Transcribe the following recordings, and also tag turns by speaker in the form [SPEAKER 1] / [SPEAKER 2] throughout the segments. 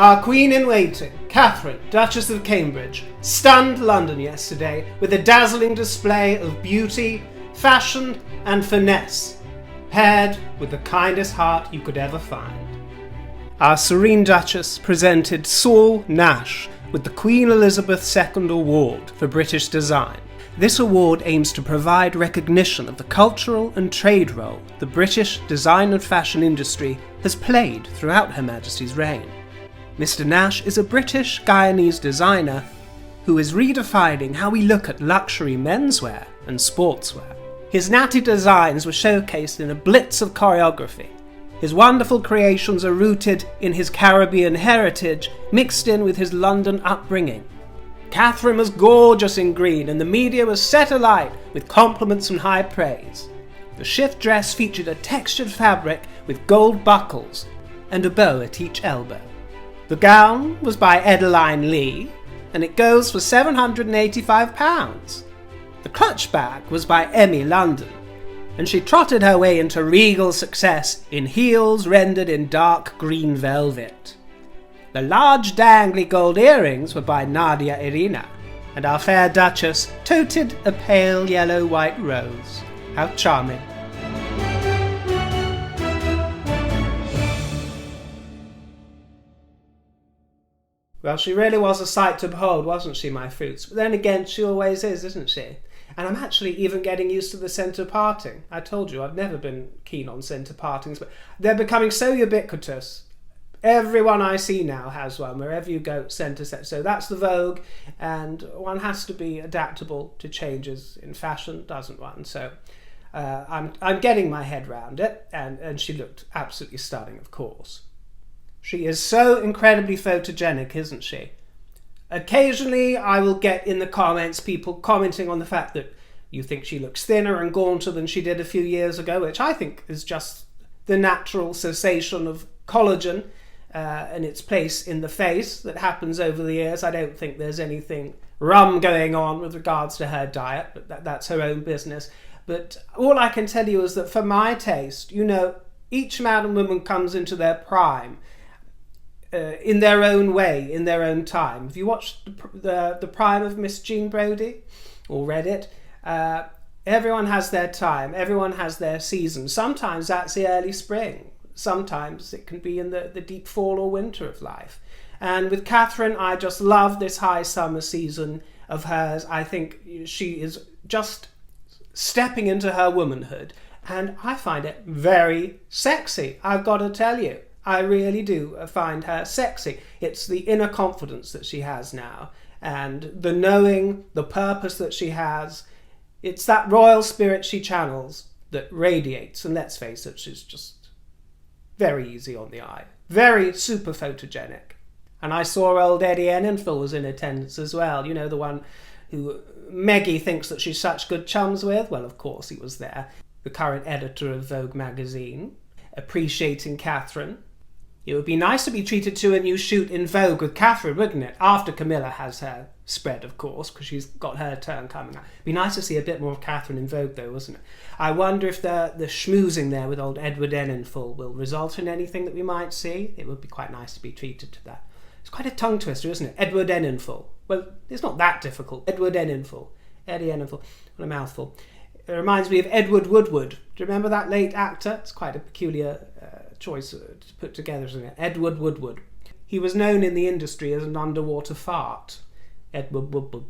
[SPEAKER 1] Our Queen-in-Waiting, Catherine, Duchess of Cambridge, stunned London yesterday with a dazzling display of beauty, fashion and finesse, paired with the kindest heart you could ever find. Our Serene Duchess presented Saul Nash with the Queen Elizabeth II Award for British Design. This award aims to provide recognition of the cultural and trade role the British design and fashion industry has played throughout Her Majesty's reign. Mr. Nash is a British Guyanese designer who is redefining how we look at luxury menswear and sportswear. His natty designs were showcased in a blitz of choreography. His wonderful creations are rooted in his Caribbean heritage, mixed in with his London upbringing. Catherine was gorgeous in green, and the media was set alight with compliments and high praise. The shift dress featured a textured fabric with gold buckles and a bow at each elbow. The gown was by Edeline Lee, and it goes for £785. The clutch bag was by Emmy London, and she trotted her way into regal success in heels rendered in dark green velvet. The large dangly gold earrings were by Nadia Irina, and our fair Duchess toted a pale yellow-white rose. How charming. Well, she really was a sight to behold, wasn't she, my fruits? But then again, she always is, isn't she? And I'm actually even getting used to the centre parting. I told you I've never been keen on centre partings, but they're becoming so ubiquitous. Everyone I see now has one. Wherever you go, centre set. So that's the vogue, and one has to be adaptable to changes in fashion, doesn't one? So I'm getting my head round it, and she looked absolutely stunning, of course. She is so incredibly photogenic, isn't she? Occasionally I will get in the comments people commenting on the fact that you think she looks thinner and gaunter than she did a few years ago, which I think is just the natural cessation of collagen and its place in the face that happens over the years. I don't think there's anything rum going on with regards to her diet, but that's her own business. But all I can tell you is that for my taste, you know, each man and woman comes into their prime in their own way, in their own time. Have you watched the prime of Miss Jean Brodie or read it? Everyone has their time, everyone has their season. Sometimes that's the early spring, sometimes it can be in the deep fall or winter of life. And with Catherine, I just love this high summer season of hers. I think she is just stepping into her womanhood, and I find it very sexy, I've got to tell you. I really do find her sexy. It's the inner confidence that she has now, and the knowing, the purpose that she has. It's that royal spirit she channels that radiates, and let's face it, she's just very easy on the eye. Very super photogenic. And I saw old Eddie Enninful was in attendance as well. You know, the one who Meggie thinks that she's such good chums with? Well, of course he was there. The current editor of Vogue magazine, appreciating Catherine. It would be nice to be treated to a new shoot in Vogue with Catherine, wouldn't it? After Camilla has her spread, of course, because she's got her turn coming up. It'd be nice to see a bit more of Catherine in Vogue, though, wasn't it? I wonder if the schmoozing there with old Edward Enninful will result in anything that we might see. It would be quite nice to be treated to that. It's quite a tongue twister, isn't it? Edward Enninful. Well, it's not that difficult. Edward Enninful. Eddie Enninful. What a mouthful. It reminds me of Edward Woodward. Do you remember that late actor? It's quite a peculiar choice to put together, isn't it? Edward Woodward. He was known in the industry as an underwater fart. Edward Woodward.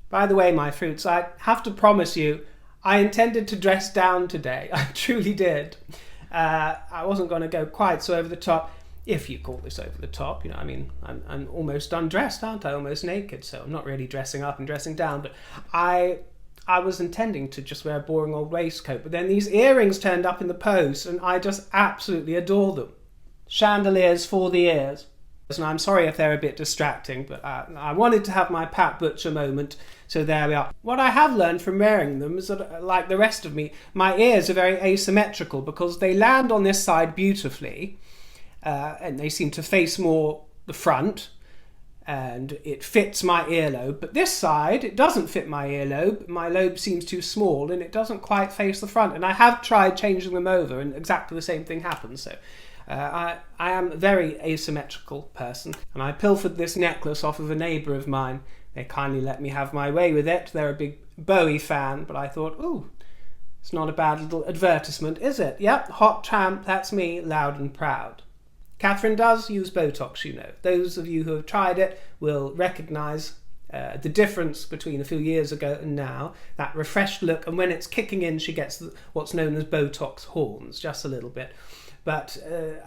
[SPEAKER 1] By the way, my fruits, I have to promise you, I intended to dress down today. I truly did. I wasn't going to go quite so over the top, if you call this over the top. You know, I mean, I'm almost undressed, aren't I? Almost naked, so I'm not really dressing up and dressing down, but I was intending to just wear a boring old waistcoat, but then these earrings turned up in the post, and I just absolutely adore them. Chandeliers for the ears. And I'm sorry if they're a bit distracting, but I wanted to have my Pat Butcher moment, so there we are. What I have learned from wearing them is that, like the rest of me, my ears are very asymmetrical because they land on this side beautifully, and they seem to face more the front, and it fits my earlobe. But this side, it doesn't fit my earlobe. My lobe seems too small and it doesn't quite face the front. And I have tried changing them over and exactly the same thing happens. So I am a very asymmetrical person, and I pilfered this necklace off of a neighbour of mine. They kindly let me have my way with it. They're a big Bowie fan, but I thought, ooh, it's not a bad little advertisement, is it? Yep, hot tramp, that's me, loud and proud. Catherine does use Botox, you know. Those of you who have tried it will recognise the difference between a few years ago and now, that refreshed look, and when it's kicking in, she gets what's known as Botox horns, just a little bit. But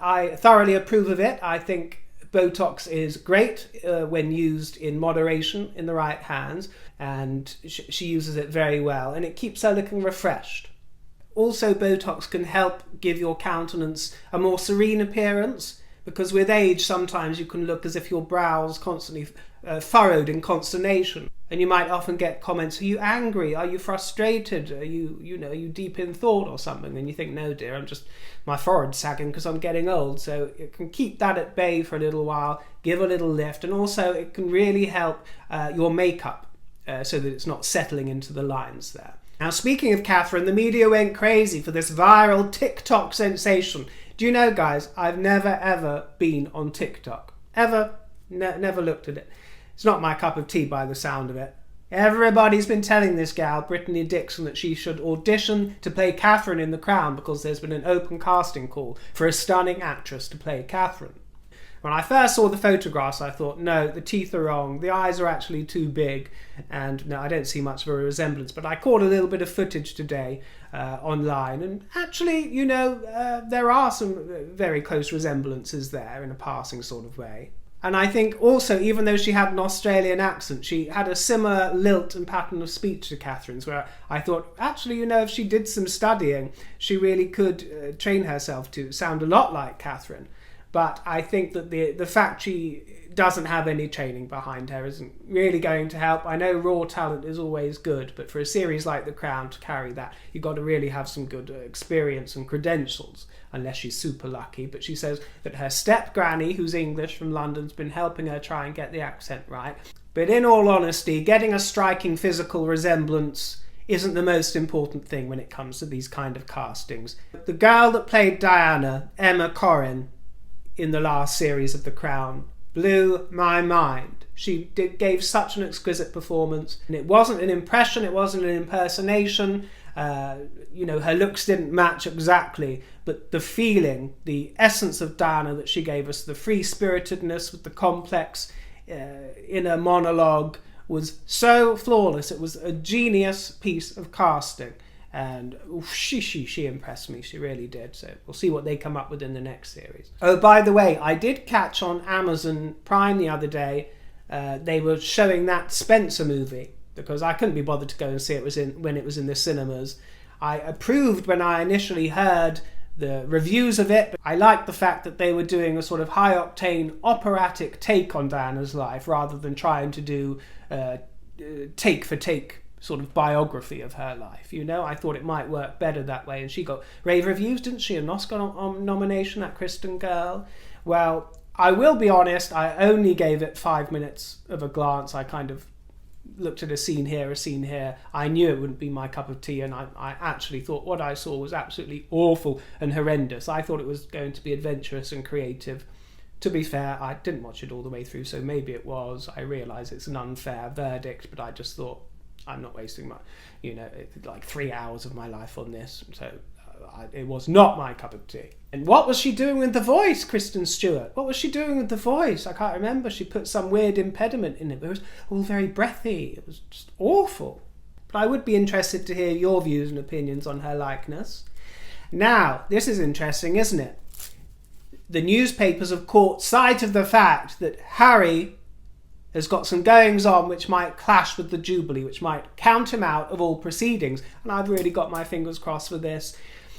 [SPEAKER 1] I thoroughly approve of it. I think Botox is great when used in moderation in the right hands, and she uses it very well, and it keeps her looking refreshed. Also, Botox can help give your countenance a more serene appearance, because with age sometimes you can look as if your brow's constantly furrowed in consternation, and you might often get comments, are you angry, are you frustrated, are you deep in thought or something, and you think, no dear, my forehead's sagging because I'm getting old. So it can keep that at bay for a little while, give a little lift, and also it can really help your makeup so that it's not settling into the lines there. Now, speaking of Catherine, the media went crazy for this viral TikTok sensation. Do you know, guys, I've never ever been on TikTok. Ever. Never looked at it. It's not my cup of tea by the sound of it. Everybody's been telling this gal, Brittany Dixon, that she should audition to play Catherine in The Crown because there's been an open casting call for a stunning actress to play Catherine. When I first saw the photographs, I thought, no, the teeth are wrong, the eyes are actually too big, and no, I don't see much of a resemblance. But I caught a little bit of footage today online, and actually, there are some very close resemblances there in a passing sort of way. And I think also, even though she had an Australian accent, she had a similar lilt and pattern of speech to Catherine's, where I thought, actually, if she did some studying, she really could train herself to sound a lot like Catherine. But I think that the fact she doesn't have any training behind her isn't really going to help. I know raw talent is always good, but for a series like The Crown to carry that, you've got to really have some good experience and credentials, unless she's super lucky. But she says that her step-granny, who's English from London's been helping her try and get the accent right. But in all honesty, getting a striking physical resemblance isn't the most important thing when it comes to these kind of castings. The girl that played Diana, Emma Corrin, in the last series of The Crown, blew my mind. She gave such an exquisite performance, and it wasn't an impression, it wasn't an impersonation. Her looks didn't match exactly, but the feeling, the essence of Diana that she gave us, the free-spiritedness with the complex inner monologue, was so flawless. It was a genius piece of casting. And she impressed me, she really did. So we'll see what they come up with in the next series. Oh, by the way, I did catch on Amazon Prime the other day, they were showing that Spencer movie, because I couldn't be bothered to go and see it when it was in the cinemas. I approved when I initially heard the reviews of it. I liked the fact that they were doing a sort of high-octane operatic take on Diana's life, rather than trying to do take-for-take sort of biography of her life. I thought it might work better that way, and she got rave reviews, didn't she? An Oscar nomination, that Kristen girl. Well, I will be honest, I only gave it 5 minutes of a glance. I kind of looked at a scene here. I knew it wouldn't be my cup of tea, and I actually thought what I saw was absolutely awful and horrendous. I thought it was going to be adventurous and creative. To be fair, I didn't watch it all the way through, so maybe it was. I realise it's an unfair verdict, but I just thought, I'm not wasting my, 3 hours of my life on this. So it was not my cup of tea. And what was she doing with the voice, Kristen Stewart? What was she doing with the voice? I can't remember. She put some weird impediment in it. It was all very breathy. It was just awful. But I would be interested to hear your views and opinions on her likeness. Now, this is interesting, isn't it? The newspapers have caught sight of the fact that Harry has got some goings on which might clash with the Jubilee, which might count him out of all proceedings. And I've really got my fingers crossed for this.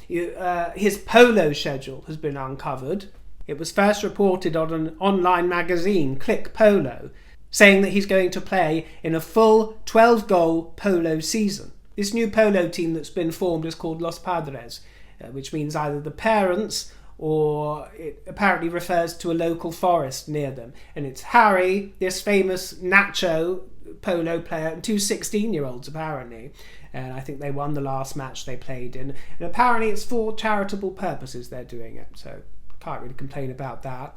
[SPEAKER 1] His polo schedule has been uncovered. It was first reported on an online magazine, Click Polo, saying that he's going to play in a full 12-goal polo season. This new polo team that's been formed is called Los Padres, which means either the parents, or it apparently refers to a local forest near them. And it's Harry, this famous Nacho polo player, and two 16-year-olds apparently. And I think they won the last match they played in. And apparently it's for charitable purposes they're doing it. So Can't really complain about that.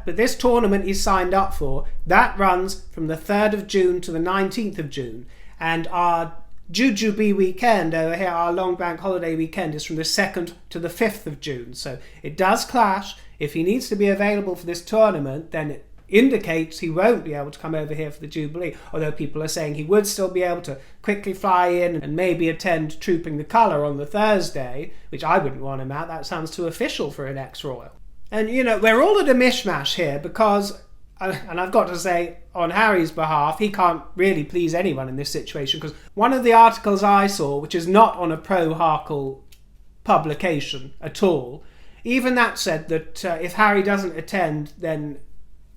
[SPEAKER 1] But this tournament he's signed up for, that runs from the 3rd of June to the 19th of June. And our Jujubee weekend over here, our long bank holiday weekend, is from the 2nd to the 5th of June. So it does clash. If he needs to be available for this tournament, then it indicates he won't be able to come over here for the Jubilee, although people are saying he would still be able to quickly fly in and maybe attend Trooping the Colour on the Thursday, which I wouldn't want him at. That sounds too official for an ex-royal. And, we're all at a mishmash here because, and I've got to say, on Harry's behalf, he can't really please anyone in this situation, because one of the articles I saw, which is not on a pro-Harkle publication at all, even that said that if Harry doesn't attend, then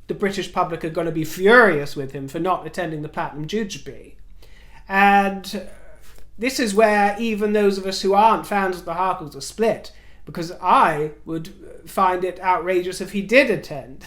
[SPEAKER 1] the British public are going to be furious with him for not attending the Platinum Jujubee. And this is where even those of us who aren't fans of the Harkles are split, because I would find it outrageous if he did attend.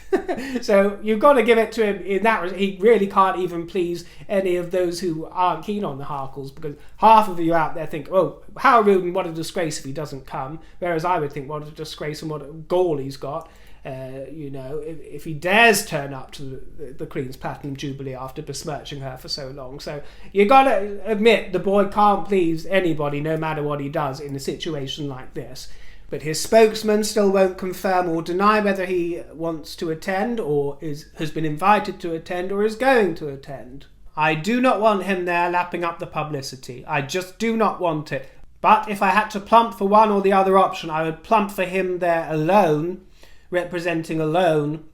[SPEAKER 1] So you've got to give it to him in that he really can't even please any of those who aren't keen on the Harkles, because half of you out there think, oh, how rude and what a disgrace if he doesn't come, whereas I would think what a disgrace and what a gall he's got. If he dares turn up to the Queen's Platinum Jubilee after besmirching her for so long. So you got to admit the boy can't please anybody, no matter what he does in a situation like this. But his spokesman still won't confirm or deny whether he wants to attend, or has been invited to attend, or is going to attend. I do not want him there lapping up the publicity. I just do not want it. But if I had to plump for one or the other option, I would plump for him there alone, representing alone,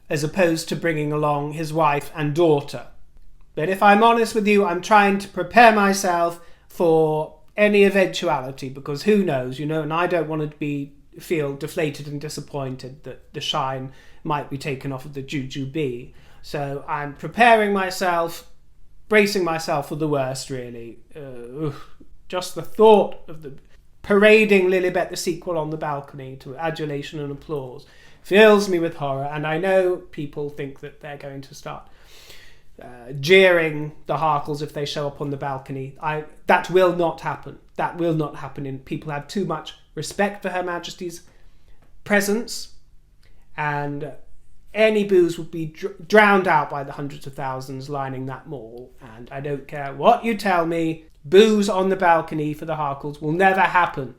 [SPEAKER 1] as opposed to bringing along his wife and daughter. But if I'm honest with you, I'm trying to prepare myself for any eventuality, because who knows, and I don't want to feel deflated and disappointed that the shine might be taken off of the Jujubee. So I'm preparing myself, bracing myself for the worst, really. Just the thought of the parading Lilibet the sequel on the balcony to adulation and applause fills me with horror, and I know people think that they're going to start jeering the Harkles if they show up on the balcony. That will not happen. That will not happen. And people have too much respect for Her Majesty's presence, and any boos would be drowned out by the hundreds of thousands lining that mall. And I don't care what you tell me, boos on the balcony for the Harkles will never happen.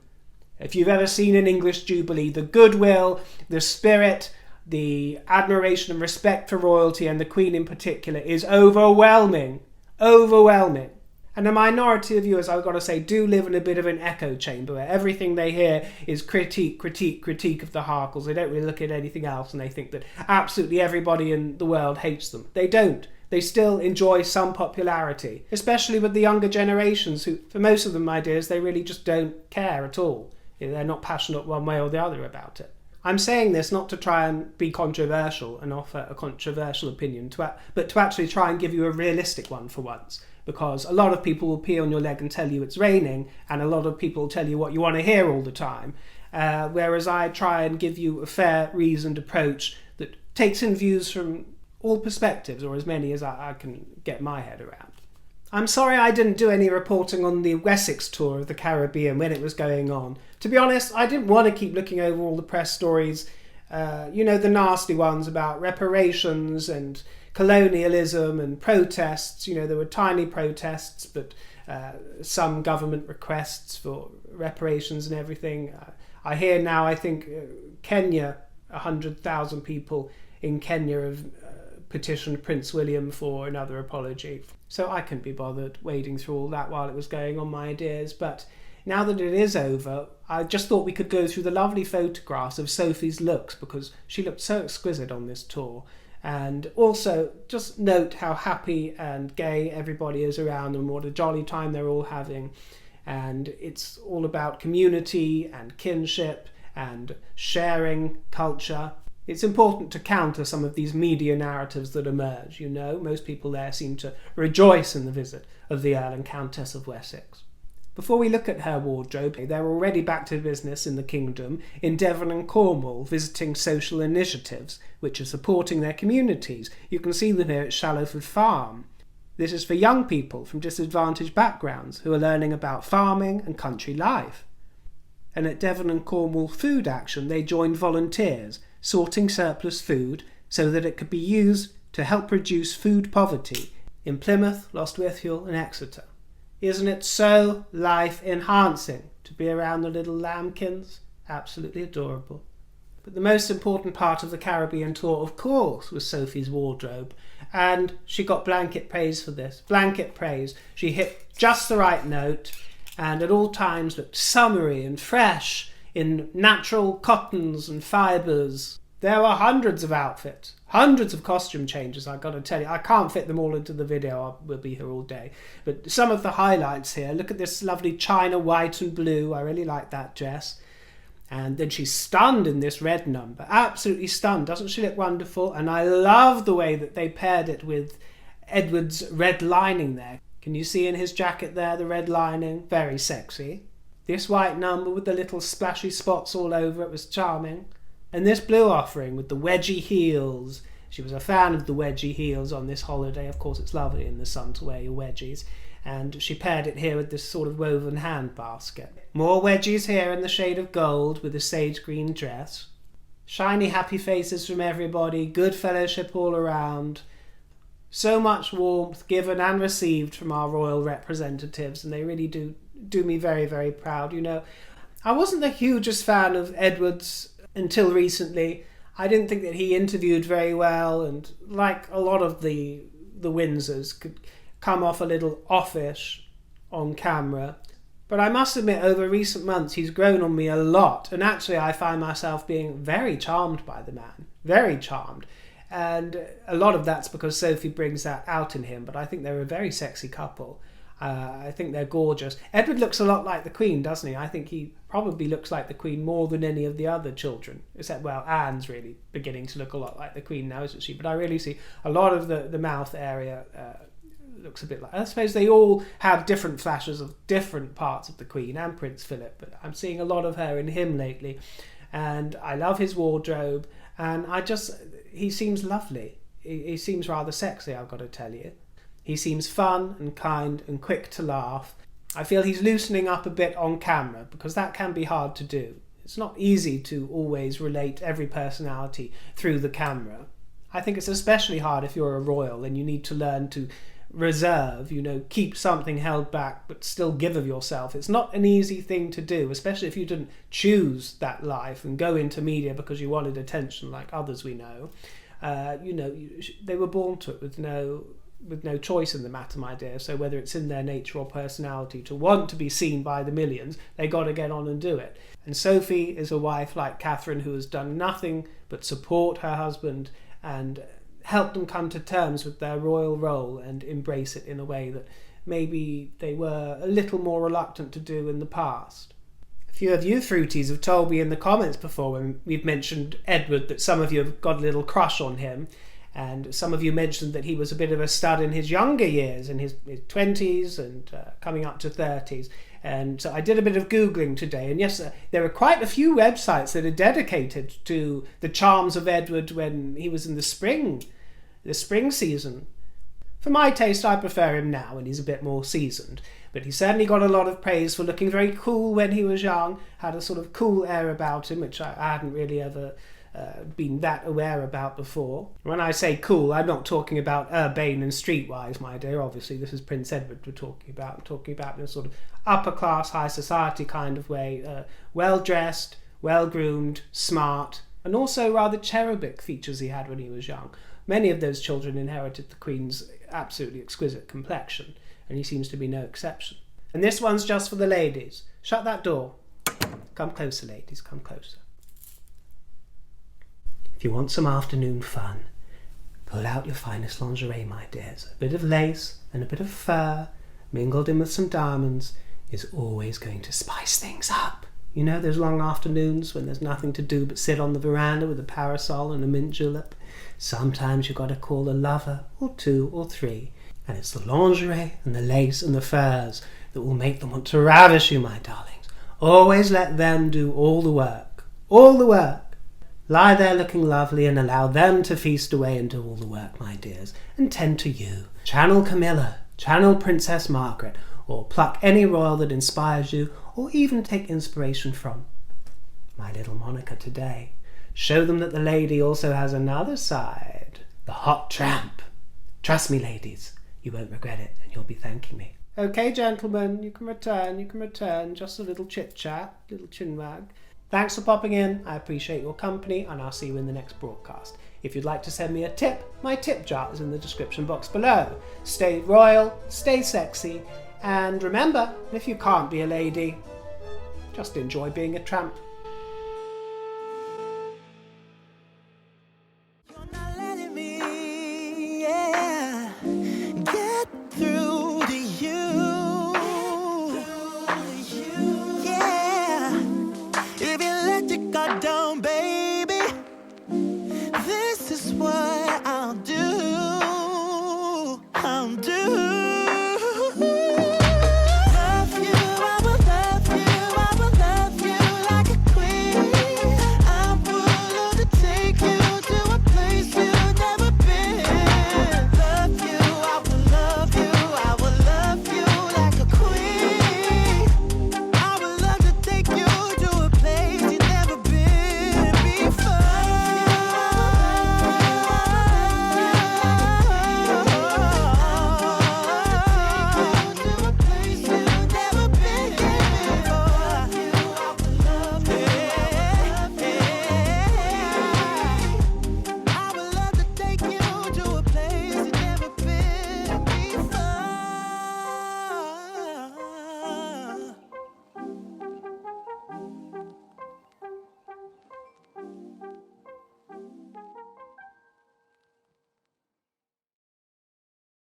[SPEAKER 1] If you've ever seen an English Jubilee, the goodwill, the spirit, the admiration and respect for royalty, and the Queen in particular, is overwhelming. Overwhelming. And a minority of viewers, I've got to say, do live in a bit of an echo chamber where everything they hear is critique of the Harkles. They don't really look at anything else, and they think that absolutely everybody in the world hates them. They don't. They still enjoy some popularity, especially with the younger generations who, for most of them, my dears, they really just don't care at all. They're not passionate one way or the other about it. I'm saying this not to try and be controversial and offer a controversial opinion, but to actually try and give you a realistic one for once. Because a lot of people will pee on your leg and tell you it's raining, and a lot of people will tell you what you want to hear all the time. Whereas I try and give you a fair, reasoned approach that takes in views from all perspectives, or as many as I can get my head around. I'm sorry I didn't do any reporting on the Wessex tour of the Caribbean when it was going on. To be honest, I didn't want to keep looking over all the press stories, the nasty ones about reparations and colonialism and protests. There were tiny protests, but some government requests for reparations and everything. I hear now, I think Kenya, 100,000 people in Kenya have petitioned Prince William for another apology. So I couldn't be bothered wading through all that while it was going on, my dears. But now that it is over, I just thought we could go through the lovely photographs of Sophie's looks, because she looked so exquisite on this tour. And also just note how happy and gay everybody is around them, what a jolly time they're all having. And it's all about community and kinship and sharing culture. It's important to counter some of these media narratives that emerge. Most people there seem to rejoice in the visit of the Earl and Countess of Wessex. Before we look at her wardrobe, they're already back to business in the kingdom, in Devon and Cornwall, visiting social initiatives which are supporting their communities. You can see them here at Shallowford Farm. This is for young people from disadvantaged backgrounds who are learning about farming and country life. And at Devon and Cornwall Food Action, they joined volunteers, sorting surplus food so that it could be used to help reduce food poverty in Plymouth, Lostwithiel and Exeter. Isn't it so life-enhancing to be around the little lambkins? Absolutely adorable. But the most important part of the Caribbean tour, of course, was Sophie's wardrobe. And she got blanket praise for this. Blanket praise. She hit just the right note and at all times looked summery and fresh in natural cottons and fibres. There were hundreds of outfits, hundreds of costume changes, I've got to tell you. I can't fit them all into the video, we'll be here all day. But some of the highlights here, look at this lovely china white and blue, I really like that dress. And then she's stunned in this red number, absolutely stunned. Doesn't she look wonderful? And I love the way that they paired it with Edward's red lining there. Can you see in his jacket there, the red lining? Very sexy. This white number with the little splashy spots all over it was charming. And this blue offering with the wedgie heels. She was a fan of the wedgie heels on this holiday. Of course, it's lovely in the sun to wear your wedgies. And she paired it here with this sort of woven hand basket. More wedgies here in the shade of gold with a sage green dress. Shiny happy faces from everybody. Good fellowship all around. So much warmth given and received from our royal representatives. And they really do me very, very proud. You know, I wasn't the hugest fan of Edward's until recently. I didn't think that he interviewed very well, and like a lot of the Windsors, could come off a little offish on camera. But I must admit, over recent months he's grown on me a lot, and actually I find myself being very charmed by the man, very charmed. And a lot of that's because Sophie brings that out in him, but I think they're a very sexy couple. I think they're gorgeous. Edward looks a lot like the Queen, doesn't he? I think he probably looks like the Queen more than any of the other children. Except, well, Anne's really beginning to look a lot like the Queen now, isn't she? But I really see a lot of the mouth area looks a bit like... I suppose they all have different flashes of different parts of the Queen and Prince Philip, but I'm seeing a lot of her in him lately. And I love his wardrobe, and he seems lovely. He seems rather sexy, I've got to tell you. He seems fun and kind and quick to laugh. I feel he's loosening up a bit on camera because that can be hard to do. It's not easy to always relate every personality through the camera. I think it's especially hard if you're a royal and you need to learn to reserve, keep something held back but still give of yourself. It's not an easy thing to do, especially if you didn't choose that life and go into media because you wanted attention like others we know. They were born to it with no choice in the matter, my dear. So whether it's in their nature or personality to want to be seen by the millions, they got to get on and do it. And Sophie is a wife like Catherine who has done nothing but support her husband and help them come to terms with their royal role and embrace it in a way that maybe they were a little more reluctant to do in the past. A few of you fruities have told me in the comments before when we've mentioned Edward that some of you have got a little crush on him. And some of you mentioned that he was a bit of a stud in his younger years, in his 20s and coming up to 30s. And so I did a bit of Googling today. And yes, there are quite a few websites that are dedicated to the charms of Edward when he was in the spring season. For my taste, I prefer him now when he's a bit more seasoned. But he certainly got a lot of praise for looking very cool when he was young, had a sort of cool air about him, which I hadn't really ever been that aware about before. When I say cool, I'm not talking about urbane and streetwise, my dear. Obviously, this is Prince Edward we're talking about. I'm talking about in a sort of upper-class, high society kind of way. Well-dressed, well-groomed, smart, and also rather cherubic features he had when he was young. Many of those children inherited the Queen's absolutely exquisite complexion, and he seems to be no exception. And this one's just for the ladies. Shut that door. Come closer, ladies, come closer. If you want some afternoon fun, pull out your finest lingerie, my dears. A bit of lace and a bit of fur, mingled in with some diamonds, is always going to spice things up. You know those long afternoons when there's nothing to do but sit on the veranda with a parasol and a mint julep? Sometimes you've got to call a lover, or two, or three, and it's the lingerie and the lace and the furs that will make them want to ravish you, my darlings. Always let them do all the work. All the work. Lie there looking lovely and allow them to feast away and do all the work, my dears, and tend to you. Channel Camilla, channel Princess Margaret, or pluck any royal that inspires you, or even take inspiration from. My little Monica today. Show them that the lady also has another side, the hot tramp. Trust me, ladies, you won't regret it, and you'll be thanking me. Okay, gentlemen, you can return. Just a little chit-chat, little chin-wag. Thanks for popping in. I appreciate your company, and I'll see you in the next broadcast. If you'd like to send me a tip, my tip jar is in the description box below. Stay royal, stay sexy, and remember, if you can't be a lady, just enjoy being a tramp.